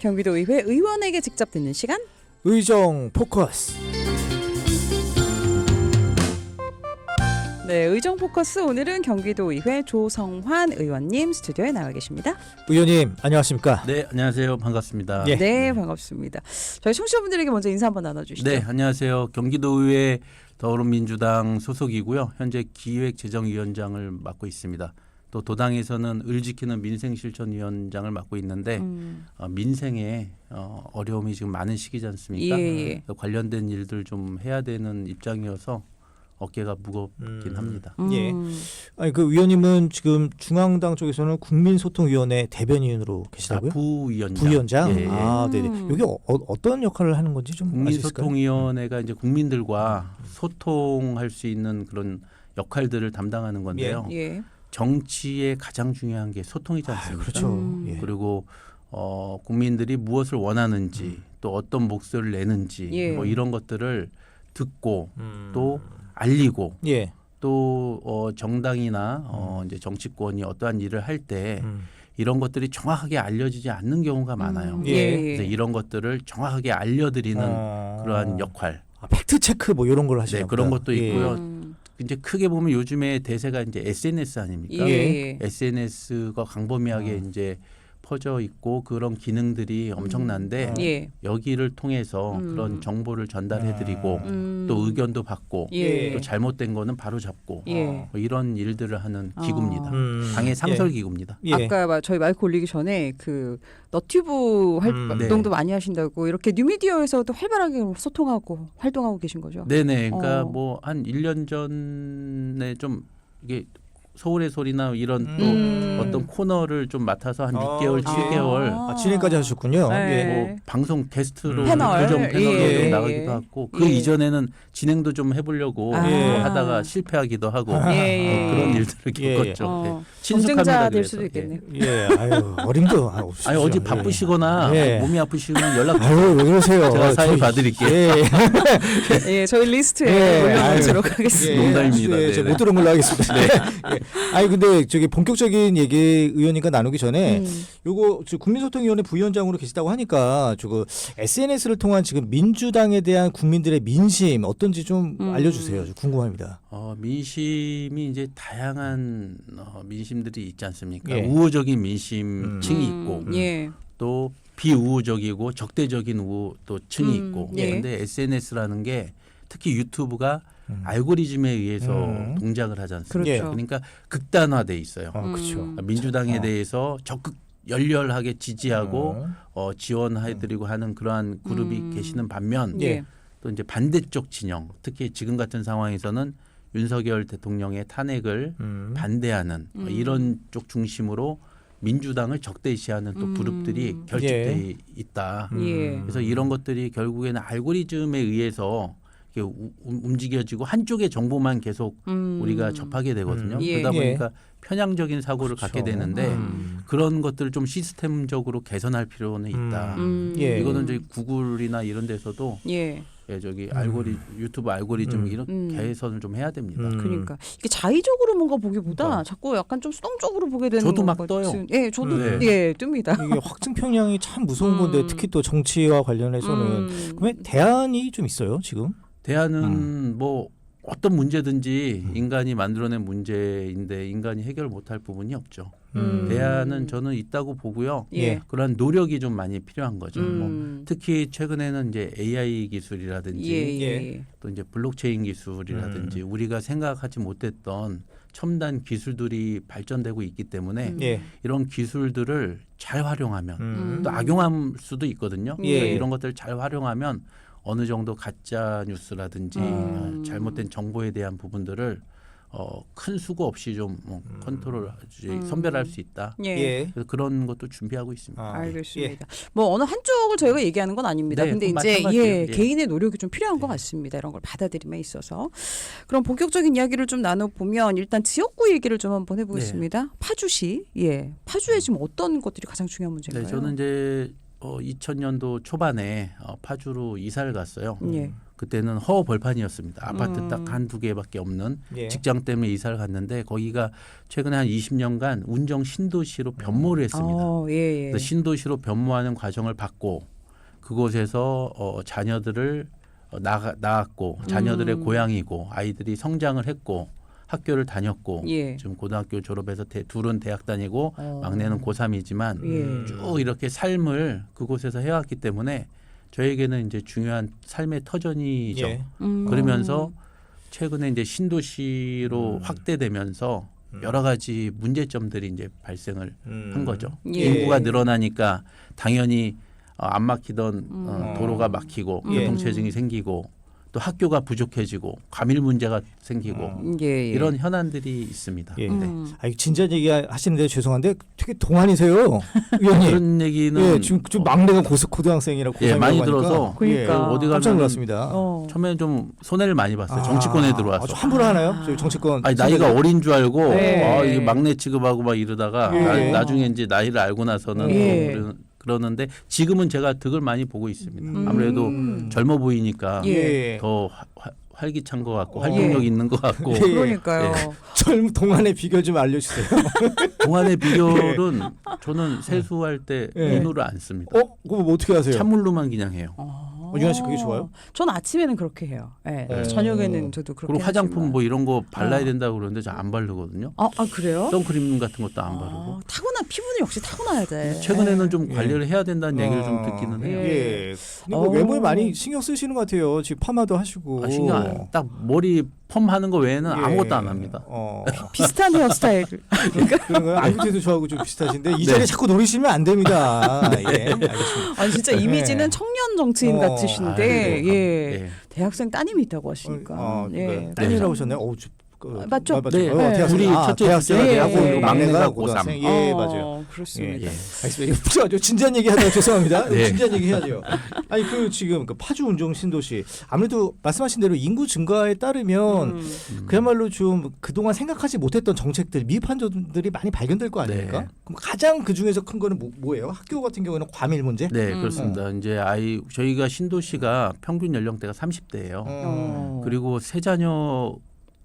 경기도의회 의원에게 직접 듣는 시간. 의정 포커스. 네, 의정 포커스 오늘은 경기도의회 조성환 의원님 스튜디오에 나와 계십니다. 의원님 안녕하십니까? 네, 안녕하세요. 반갑습니다. 예. 네, 반갑습니다. 저희 청취자분들에게 먼저 인사 한번 나눠주시죠. 네, 안녕하세요. 경기도의회 더불어민주당 소속이고요. 현재 기획재정위원장을 맡고 있습니다. 또 도당에서는 을 지키는 민생실천위원장을 맡고 있는데 민생에 어려움이 지금 많은 시기지 않습니까? 예. 관련된 일들 좀 해야 되는 입장이어서 어깨가 무겁긴 합니다. 예. 아니 그 위원님은 지금 중앙당 쪽에서는 국민소통위원회 대변인으로 계시다고요? 부위원장. 부위원장? 예, 예. 아, 네네. 여기 어떤 역할을 하는 건지 좀 아시겠어요? 국민소통위원회가 이제 국민들과 소통할 수 있는 그런 역할들을 담당하는 건데요. 예. 정치에 가장 중요한 게 소통이지 않습니까? 그렇죠. 예. 그리고 국민들이 무엇을 원하는지 또 어떤 목소리를 내는지 예. 뭐 이런 것들을 듣고 또 알리고 예. 또 정당이나 이제 정치권이 어떠한 일을 할 때 이런 것들이 정확하게 알려지지 않는 경우가 많아요. 예. 그래서 이런 것들을 정확하게 알려드리는 그러한 역할. 팩트 체크 뭐 이런 걸 하시는 네, 그런 것도 예. 있고요. 이제 크게 보면 요즘에 대세가 이제 SNS 아닙니까? 예. SNS가 광범위하게 이제 퍼져 있고 그런 기능들이 엄청난데 예. 여기를 통해서 그런 정보를 전달해드리고 또 의견도 받고 예. 또 잘못된 거는 바로 잡고 예. 뭐 이런 일들을 하는 기구입니다. 음. 당의 상설 기구입니다. 예. 아까 저희 마이크 올리기 전에 그 너튜브 활동도 많이 하신다고 이렇게 뉴미디어에서도 활발하게 소통하고 활동하고 계신 거죠? 네네. 그러니까 뭐 한 1년 전에 좀 이게 서울의 소리나 이런 또 어떤 코너를 좀 맡아서 한 6개월, 7개월 진행까지 하셨군요. 네. 예. 뭐 방송 게스트로 패널. 고정 패널로 예. 좀 나가기도 하고 그 예. 이전에는 진행도 좀 해보려고 아. 또 예. 하다가 실패하기도 하고 예. 그런 일들을 예. 겪었죠. 네. 경쟁자 친숙합니다. 될 그래서. 수도 있겠네요. 예. 아유, 어림도 없으시죠. 아니 어디 예. 바쁘시거나 예. 몸이 아프시면 연락 아유, 왜 그러세요? 제가 사회 봐드릴게요. 예. 예, 저희 리스트에 예. 올려놓도록 아유, 하겠습니다. 농담입니다. 예, 네, 제가 네. 못 들은 걸로 하겠습니다. 예. 아니 근데 저기 본격적인 얘기 의원님과 나누기 전에 요거 국민소통위원회 부위원장으로 계시다고 하니까 저거 SNS를 통한 지금 민주당에 대한 국민들의 민심 어떤지 좀 알려주세요. 좀 궁금합니다. 민심이 이제 다양한 민심들이 있지 않습니까? 예. 우호적인 민심층이 있고 예. 또 비우호적이고 적대적인 또 층이 있고 예. 그런데 SNS라는 게 특히 유튜브가 알고리즘에 의해서 동작을 하지 않습니까? 그렇죠. 그러니까 극단화돼 있어요. 그렇죠. 민주당에 대해서 적극 열렬하게 지지하고 지원해드리고 하는 그러한 그룹이 계시는 반면 예. 또 이제 반대쪽 진영 특히 지금 같은 상황에서는 윤석열 대통령의 탄핵을 반대하는 이런 쪽 중심으로 민주당을 적대시하는 또 그룹들이 결집돼 있다. 예. 그래서 이런 것들이 결국에는 알고리즘에 의해서 이렇게 움직여지고 한쪽의 정보만 계속 우리가 접하게 되거든요. 예. 그러다 보니까 편향적인 사고를 그렇죠. 갖게 되는데 그런 것들을 좀 시스템적으로 개선할 필요는 있다. 예. 이거는 저희 구글이나 이런 데서도 예. 저기 유튜브 알고리즘 이런 개선을 좀 해야 됩니다. 그러니까 이게 자의적으로 뭔가 보기보다 자꾸 약간 좀 수동적으로 보게 되는 저도 막 것 떠요. 같은- 예, 저도 네. 예, 뜹니다. 이게 확증 편향이 참 무서운 건데 특히 또 정치와 관련해서는 그러면 대안이 좀 있어요 지금? 대안은 뭐 어떤 문제든지 인간이 만들어낸 문제인데 인간이 해결 못할 부분이 없죠. 대안은 저는 있다고 보고요. 예. 그런 노력이 좀 많이 필요한 거죠. 뭐 음. 특히 최근에는 이제 AI 기술이라든지 예, 예. 또 이제 블록체인 기술이라든지 우리가 생각하지 못했던 첨단 기술들이 발전되고 있기 때문에 예. 이런 기술들을 잘 활용하면 또 악용할 수도 있거든요. 예. 그러니까 이런 것들을 잘 활용하면 어느 정도 가짜 뉴스라든지 잘못된 정보에 대한 부분들을 큰 수고 없이 좀 컨트롤 선별할 수 있다. 예. 예. 그래서 그런 것도 준비하고 있습니다. 아, 알겠습니다. 뭐 어느 한쪽을 저희가 얘기하는 건 아닙니다. 네, 근데 이제 마찬가지예요. 예. 개인의 노력이 좀 필요한 것 같습니다. 이런 걸 받아들임에 있어서. 그럼 본격적인 이야기를 좀 나눠보면 일단 지역구 얘기를 좀 한번 해보겠습니다. 파주시. 예. 파주에 지금 어떤 것들이 가장 중요한 문제인가요? 네, 저는 이제 2000년도 초반에 파주로 이사를 갔어요. 예. 그때는 허허 벌판이었습니다. 아파트 딱 한두 개밖에 없는 예. 직장 때문에 이사를 갔는데 거기가 최근에 한 20년간 운정 신도시로 변모를 했습니다. 예, 예. 그래서 신도시로 변모하는 과정을 받고 그곳에서 자녀들을 낳았고 자녀들의 고향이고 아이들이 성장을 했고 학교를 다녔고 예. 지금 고등학교 졸업해서 둘은 대학 다니고 막내는 고3이지만 예. 쭉 이렇게 삶을 그곳에서 해왔기 때문에 저에게는 이제 중요한 삶의 터전이죠. 예. 그러면서 최근에 이제 신도시로 확대되면서 여러 가지 문제점들이 이제 발생을 한 거죠. 예. 인구가 늘어나니까 당연히 안 막히던 도로가 막히고 예. 교통체증이 생기고 또 학교가 부족해지고 과밀 문제가 생기고 예, 예. 이런 현안들이 있습니다. 예. 네. 아니 진지한 얘기 하시는데 죄송한데 되게 동안이세요, 의원님. 그런 얘기는 예, 지금 좀 막내가 고등학생이라 예, 많이 고3이라고 들어서 그러니까. 어디 깜짝 가면 놀랐습니다. 처음에는 좀 손해를 많이 봤어요. 정치권에 들어와서. 좀 함부로 하나요? 저희 정치권. 아니, 나이가 어린 줄 알고 네. 이게 막내 취급하고 막 이러다가 예. 나중에 이제 나이를 알고 나서는 예. 그러는데 지금은 제가 득을 많이 보고 있습니다. 아무래도 젊어 보이니까 예. 더 활기찬 것 같고 활동력 있는 것 같고 예. 그러니까요. 젊은 동안의 비결 좀 알려주세요. 동안의 비결은 저는 세수할 때 예. 비누를 안 씁니다. 그거 뭐 어떻게 하세요? 찬물로만 그냥 해요. 유나 씨 그게 좋아요? 전 아침에는 그렇게 해요. 예. 네. 저녁에는 저도 그렇게 그리고 화장품 하지만. 뭐 이런 거 발라야 된다고 그러는데 저 안 바르거든요. 아 그래요? 선크림 같은 것도 안 바르고. 타고난 피부는 역시 타고나야 돼. 최근에는 좀 예. 관리를 해야 된다는 얘기를 좀 듣기는 해요. 예. 근데 뭐 외모에 많이 신경 쓰시는 것 같아요. 지금 파마도 하시고. 신경 안, 딱 머리 펌 하는 거 외에는 예. 아무것도 안 합니다. 비슷한 헤어스타일. 그런 거 안구태도 저하고 좀 비슷하신데 이 자리에 자꾸 노리시면 안 됩니다. 예. 알겠습니다. 아니 진짜 이미지는 예. 청년 정치인 같으신데 아이고, 예. 예. 대학생 따님이 있다고 하시니까. 예. 딸이라고 하셨나요? 맞죠? 네. 대학생. 둘이 첫째 대학생이 예. 대학고 예. 막내가 막내가 고등학생. 고3. 예, 맞아요. 그렇습니다. 예. 알겠습니다. 이거 저 진지한 얘기 하다가 죄송합니다. 네. 진지한 얘기 해야죠. 아니 그 지금 그 파주 운정 신도시 아무래도 말씀하신 대로 인구 증가에 따르면 그야말로 좀 그동안 생각하지 못했던 정책들 미흡한 점들이 많이 발견될 거 아닙니까? 네. 그럼 가장 그 중에서 큰 거는 뭐예요? 학교 같은 경우에는 과밀 문제? 네, 그렇습니다. 이제 저희가 신도시가 평균 연령대가 30대예요. 그리고 세 자녀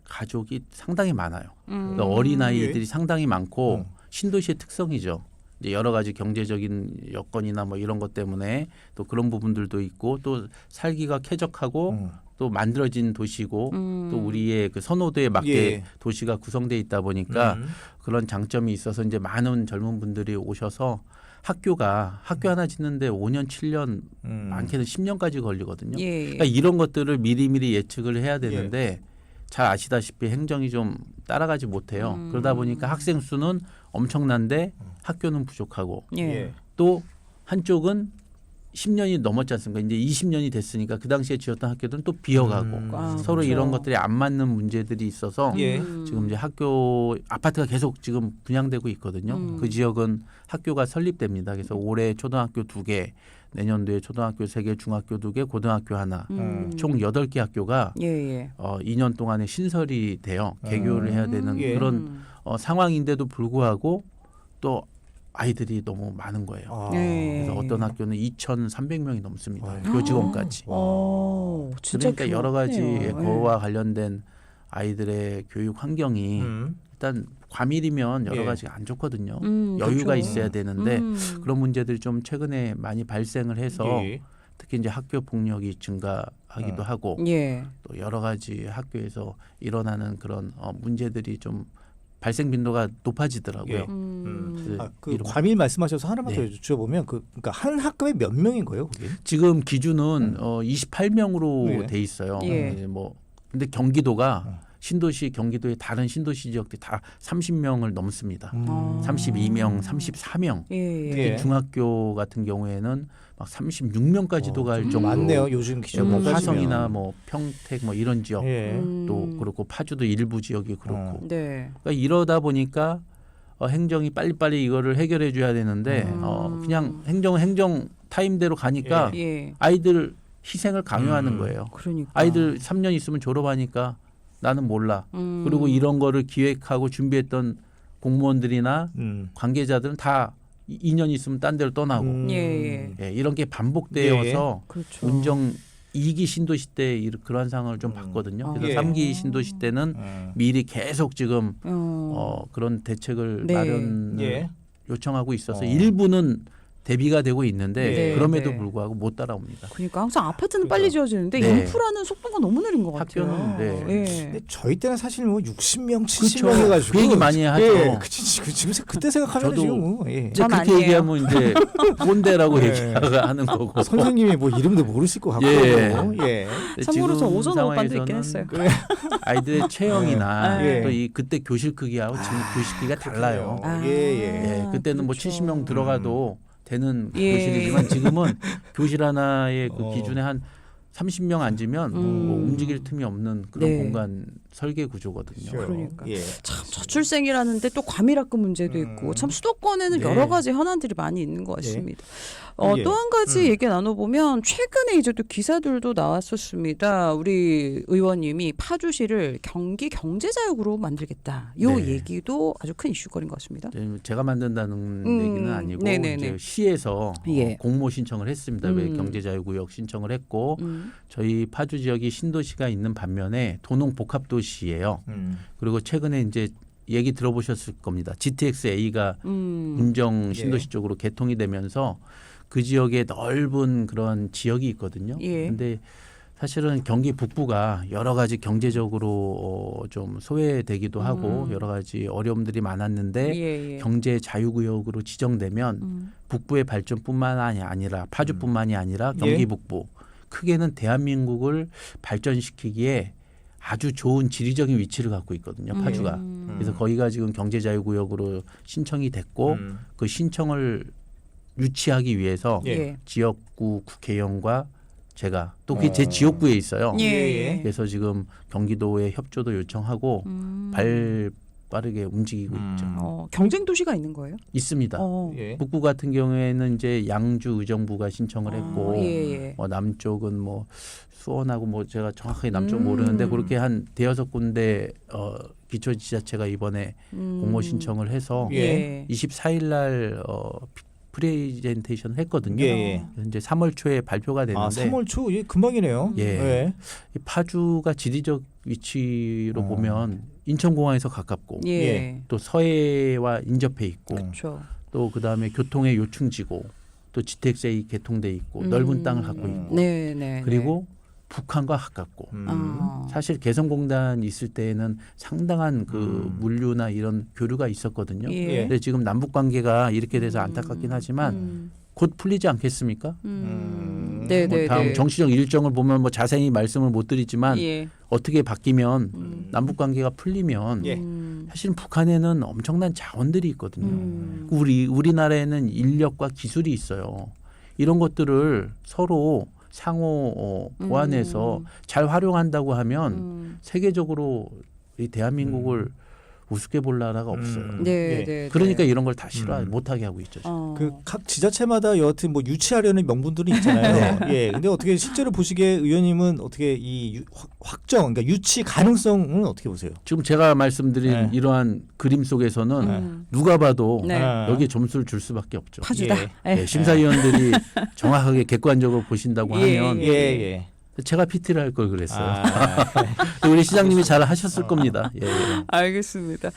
가족이 상당히 많아요. 그러니까 어린 아이들이 상당히 많고 신도시의 특성이죠. 이제 여러 가지 경제적인 여건이나 뭐 이런 것 때문에 또 그런 부분들도 있고 또 살기가 쾌적하고 또 만들어진 도시고 또 우리의 그 선호도에 맞게 예. 도시가 구성돼 있다 보니까 그런 장점이 있어서 이제 많은 젊은 분들이 오셔서 학교 하나 짓는데 5년, 7년, 많게는 10년까지 걸리거든요. 예. 그러니까 이런 것들을 미리미리 예측을 해야 되는데 잘 아시다시피 행정이 좀 따라가지 못해요. 그러다 보니까 학생 수는 엄청난데 학교는 부족하고 예. 또 한쪽은 10년이 넘었지 않습니까? 이제 20년이 됐으니까 그 당시에 지었던 학교들은 또 비어가고 서로 그렇죠. 이런 것들이 안 맞는 문제들이 있어서 예. 지금 이제 아파트가 계속 지금 분양되고 있거든요. 그 지역은 학교가 설립됩니다. 그래서 올해 초등학교 2개, 내년도에 초등학교 3개, 중학교 2개, 고등학교 하나, 총 8개 학교가 예. 2년 동안에 신설이 돼요. 개교를 해야 되는 예. 그런 상황인데도 불구하고 또 아이들이 너무 많은 거예요. 네. 그래서 어떤 학교는 2,300명이 넘습니다. 교직원까지. 진짜 그러니까 여러 가지 규모네요. 그와 관련된 아이들의 교육 환경이 일단 과밀이면 여러 예. 가지가 안 좋거든요. 여유가 그렇죠. 있어야 되는데 그런 문제들이 좀 최근에 많이 발생을 해서 예. 특히 이제 학교 폭력이 증가하기도 하고 예. 또 여러 가지 학교에서 일어나는 그런 문제들이 좀 발생 빈도가 높아지더라고요. 그래서 그 이런- 과밀 말씀하셔서 하나만 더 네. 여쭤보면 그러니까 한 학급에 몇 명인 거예요? 그게? 지금 기준은 28명으로 예. 돼 있어요. 예. 네, 근데 경기도가 신도시 경기도의 다른 신도시 지역들이 다 30명을 넘습니다. 32명, 34명. 예. 예. 중학교 같은 경우에는 막 36명까지도 갈 좀 정도로 많네요. 요즘 기준 뭐 화성이나 뭐 평택 뭐 이런 지역 예. 또 그렇고 파주도 일부 지역이 그렇고 네. 그러니까 이러다 보니까 행정이 빨리빨리 이거를 해결해 줘야 되는데 그냥 행정 타임대로 가니까 예. 아이들 희생을 강요하는 거예요. 그러니까. 아이들 3년 있으면 졸업하니까 나는 몰라. 그리고 이런 거를 기획하고 준비했던 공무원들이나 관계자들은 다 2년 있으면 딴 데로 떠나고 예. 예, 이런 게 반복되어서 그렇죠. 운정 2기 신도시 때 그러한 상황을 좀 봤거든요. 그래서 예. 3기 신도시 때는 미리 계속 지금 그런 대책을 네. 마련을 예. 요청하고 있어서 일부는 대비가 되고 있는데 네. 그럼에도 네. 불구하고 못 따라옵니다. 그러니까 항상 아파트는 그렇죠. 빨리 지어지는데 네. 인프라는 속도가 너무 느린 것 같아요. 학교는, 네. 예. 근데 저희 때는 사실 뭐 60명, 70명 그렇죠. 해가지고 그 얘기 많이 하죠. 예, 지금 그때 생각하면 저도 지금 뭐, 예. 이제 전 그렇게 아니에요. 얘기하면 이제 꼰대라고 네. 얘기하는 거고. 선생님이 뭐 이름도 모르실 것 같고. 예. 예. 참고로 저 지금 오전 오반도 있긴 상황에서는 했어요. 아이들의 체형이나 예. 또 이 그때 교실 크기하고 지금 교실 크기가 달라요. 아, 예, 예. 예, 그때는 뭐 그렇죠. 70명 들어가도 되는 예. 교실이지만 지금은 교실 하나의 그 어. 기준에 한 30명 앉으면 뭐 움직일 틈이 없는 그런 네. 공간 설계 구조거든요. 그러니까. 예. 참 저출생이라는데 또 과밀학급 문제도 있고 참 수도권에는 네. 여러 가지 현안들이 많이 있는 것 같습니다. 예. 또 한 가지 얘기 나눠보면 최근에 이제 또 기사들도 나왔었습니다. 우리 의원님이 파주시를 경기 경제자유구로 만들겠다. 이 네. 얘기도 아주 큰 이슈거리인 것 같습니다. 제가 만든다는 얘기는 아니고 네네네. 이제 시에서 예. 공모 신청을 했습니다. 왜 경제자유구역 신청을 했고 저희 파주 지역이 신도시가 있는 반면에 도농복합도시예요. 그리고 최근에 이제 얘기 들어보셨을 겁니다. GTX-A가 운정 신도시 예. 쪽으로 개통이 되면서 그 지역에 넓은 그런 지역이 있거든요. 예. 근데 사실은 경기 북부가 여러 가지 경제적으로 좀 소외되기도 하고 여러 가지 어려움들이 많았는데 예. 경제 자유구역으로 지정되면 북부의 발전뿐만 아니라 파주뿐만이 아니라 경기 예. 북부 크게는 대한민국을 발전시키기에 아주 좋은 지리적인 위치를 갖고 있거든요. 파주가. 그래서 거기가 지금 경제자유구역으로 신청이 됐고 그 신청을 유치하기 위해서 예. 지역구 국회의원과 제가 또 그게 제 지역구에 있어요. 예. 그래서 지금 경기도에 협조도 요청하고 빠르게 움직이고 있죠. 경쟁 도시가 있는 거예요? 있습니다. 예. 북부 같은 경우에는 이제 양주 의정부가 신청을 했고 예. 남쪽은 뭐 수원하고 뭐 제가 정확하게 남쪽 모르는데 그렇게 한 대여섯 군데 기초지자체가 이번에 공모 신청을 해서 예. 24일 날 프레젠테이션을 했거든요. 예. 이제 3월 초에 발표가 됐는데 아, 3월 초? 예, 금방이네요. 예. 이 파주가 지리적 위치로 보면 인천공항에서 가깝고 예. 또 서해와 인접해 있고 그렇죠. 또 그다음에 교통의 요충지고 또 GTX-A 개통돼 있고 넓은 땅을 갖고 있고 네. 그리고 북한과 가깝고 사실 개성공단 있을 때에는 상당한 그 물류나 이런 교류가 있었거든요. 예. 근데 지금 남북 관계가 이렇게 돼서 안타깝긴 하지만 곧 풀리지 않겠습니까? 네. 뭐 다음 정치적 일정을 보면 뭐 자세히 말씀을 못 드리지만 예. 어떻게 바뀌면 남북 관계가 풀리면 예. 사실 북한에는 엄청난 자원들이 있거든요. 우리나라에는 인력과 기술이 있어요. 이런 것들을 서로 상호 보완해서 잘 활용한다고 하면 세계적으로 이 대한민국을 우습게 볼 나라가 없어요. 네. 그러니까 이런 걸 다 싫어 못하게 하고 있죠. 지금. 그 각 지자체마다 여하튼 뭐 유치하려는 명분들이 있잖아요. 예. 근데 어떻게 실제로 보시기에 의원님은 어떻게 이 확정, 그러니까 유치 가능성은 어떻게 보세요? 지금 제가 말씀드린 네. 이러한 그림 속에서는 누가 봐도 네. 여기에 점수를 줄 수밖에 없죠. 파주다. 예. 심사위원들이 정확하게 객관적으로 보신다고 하면 예. 제가 PT를 할 걸 그랬어요. 아, 우리 시장님이 잘 하셨을 겁니다. 예. 알겠습니다.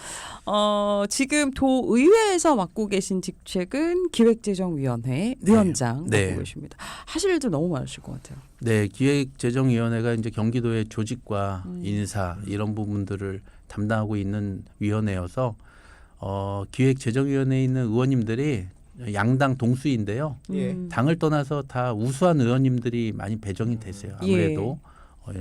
지금 도의회에서 맡고 계신 직책은 기획재정위원회 위원장 네. 맡고 계십니다. 하실 일도 너무 많으실 것 같아요. 네, 기획재정위원회가 이제 경기도의 조직과 인사 이런 부분들을 담당하고 있는 위원회여서 기획재정위원회에 있는 의원님들이 양당 동수인데요. 예. 당을 떠나서 다 우수한 의원님들이 많이 배정이 됐어요. 아무래도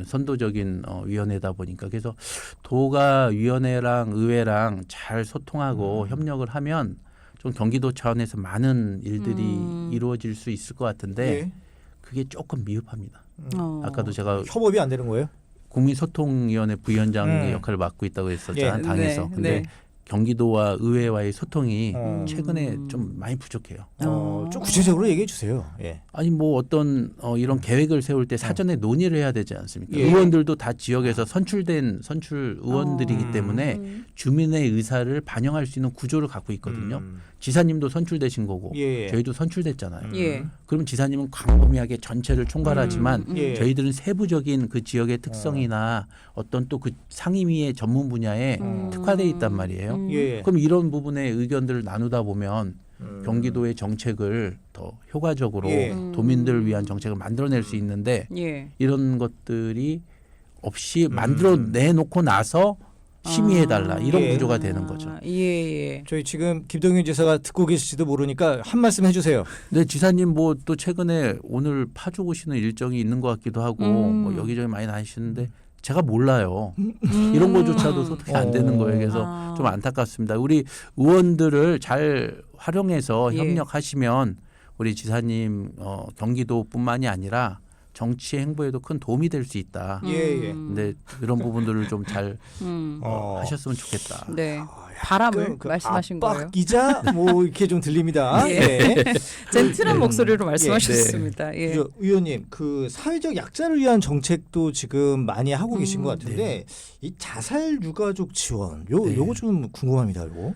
선도적인 위원회다 보니까 그래서 도가 위원회랑 의회랑 잘 소통하고 협력을 하면 좀 경기도 차원에서 많은 일들이 이루어질 수 있을 것 같은데 예. 그게 조금 미흡합니다. 어. 아까도 제가 협업이 안 되는 거예요? 국민소통위원회 부위원장의 역할을 맡고 있다고 했었잖아요. 예. 당에서. 네. 근데 네. 경기도와 의회와의 소통이 최근에 음. 좀 많이 부족해요. 좀 구체적으로 얘기해 주세요. 예. 아니 뭐 어떤 이런 계획을 세울 때 사전에 논의를 해야 되지 않습니까? 예. 의원들도 다 지역에서 선출된 선출 의원들이기 때문에 주민의 의사를 반영할 수 있는 구조를 갖고 있거든요. 지사님도 선출되신 거고 예. 저희도 선출됐잖아요. 예. 그럼 지사님은 광범위하게 전체를 총괄하지만 예. 저희들은 세부적인 그 지역의 특성이나 어떤 또 그 상임위의 전문 분야에 특화돼 있단 말이에요. 예. 그럼 이런 부분의 의견들을 나누다 보면 경기도의 정책을 더 효과적으로 예. 도민들을 위한 정책을 만들어낼 수 있는데 예. 이런 것들이 없이 만들어내놓고 나서 심의해달라 이런 예. 구조가 되는 거죠. 예, 예. 저희 지금 김동윤 지사가 듣고 계실지도 모르니까 한 말씀 해주세요. 근데 지사님 뭐 또 최근에 오늘 파주 오시는 일정이 있는 것 같기도 하고 뭐 여기저기 많이 다니시는데 제가 몰라요. 이런 거조차도 소통이 안 되는 거예요. 그래서 좀 안타깝습니다. 우리 의원들을 잘 활용해서 예. 협력하시면 우리 지사님 경기도뿐만이 아니라 정치 행보에도 큰 도움이 될 수 있다. 예. 근데 이런 부분들을 좀 잘 어. 하셨으면 좋겠다. 네. 바람을 그 말씀하신 거예요. 압박이자 뭐 이렇게 좀 들립니다. 예. 예. 젠틀한 목소리로 말씀하셨습니다. 예. 그죠. 의원님, 그 사회적 약자를 위한 정책도 지금 많이 하고 계신 것 같은데 이 자살 유가족 지원, 네. 요거 좀 궁금합니다. 요거.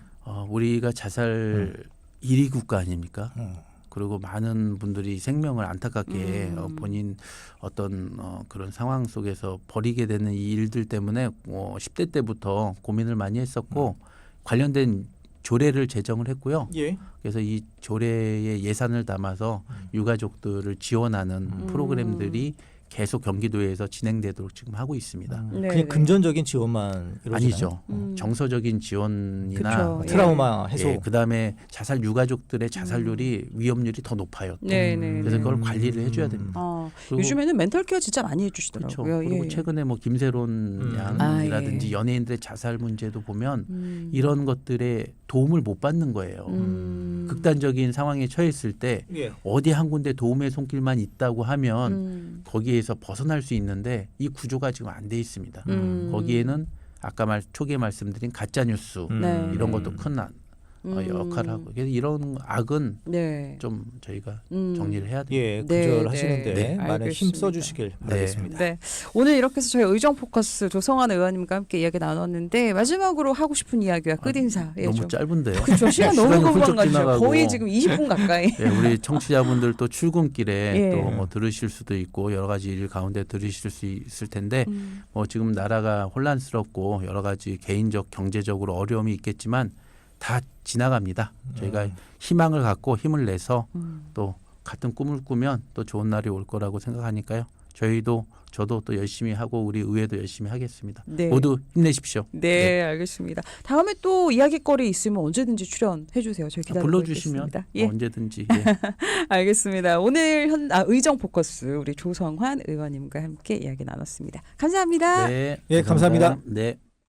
우리가 자살 1위 국가 아닙니까? 음. 그리고 많은 분들이 생명을 안타깝게 본인 어떤 그런 상황 속에서 버리게 되는 이 일들 때문에 10대 때부터 고민을 많이 했었고 관련된 조례를 제정을 했고요. 예. 그래서 이 조례에 예산을 담아서 유가족들을 지원하는 프로그램들이 계속 경기도에서 진행되도록 지금 하고 있습니다. 네, 그냥 네. 금전적인 지원만 이루어지나요? 아니죠. 정서적인 지원이나 그쵸. 예. 트라우마 해소. 예, 그다음에 자살 유가족들의 자살률이 위험률이 더 높아요. 또. 네, 네. 그래서 네. 그걸 관리를 해줘야 됩니다. 그리고- 요즘에는 멘탈 케어 진짜 많이 그렇죠. 해주시더라고요. 그리고 예. 최근에 뭐 김세론 양이라든지 아, 예. 연예인들의 자살 문제도 보면 이런 것들에 도움을 못 받는 거예요. 극단적인 상황에 처했을 때 예. 어디 한 군데 도움의 손길만 있다고 하면 거기에서 벗어날 수 있는데 이 구조가 지금 안 돼 있습니다. 거기에는 아까 초기에 말씀드린 가짜 뉴스 네. 이런 것도 큰 역할을 하고 그래서 이런 악은 네. 좀 저희가 정리를 해야 돼요. 예, 네, 근절하시는데 네. 많은 힘 알겠습니다. 써주시길 바라겠습니다. 네. 오늘 이렇게 해서 저희 의정 포커스 조성환 의원님과 함께 이야기 나눴는데 마지막으로 하고 싶은 이야기와 끝인사. 예, 너무 좀. 짧은데요. 그렇죠. 시간 너무 시간이 훌쩍 금방 가죠. 지나가고. 거의 지금 20분 가까이. 예, 우리 청취자분들 또 출근길에 예. 또 뭐 들으실 수도 있고 여러 가지 일 가운데 들으실 수 있을 텐데 뭐 지금 나라가 혼란스럽고 여러 가지 개인적 경제적으로 어려움이 있겠지만 다 지나갑니다. 저희가 희망을 갖고 힘을 내서 또 같은 꿈을 꾸면 또 좋은 날이 올 거라고 생각하니까요. 저도 또 열심히 하고 우리 의회도 열심히 하겠습니다. 네. 모두 힘내십시오. 네, 알겠습니다. 다음에 또 이야기거리 있으면 언제든지 출연해 주세요. 저희 기다리고 불러주시면 있겠습니다. 예. 언제든지. 예. 알겠습니다. 오늘 의정 포커스 우리 조성환 의원님과 함께 이야기 나눴습니다. 감사합니다. 네, 예, 감사합니다. 네.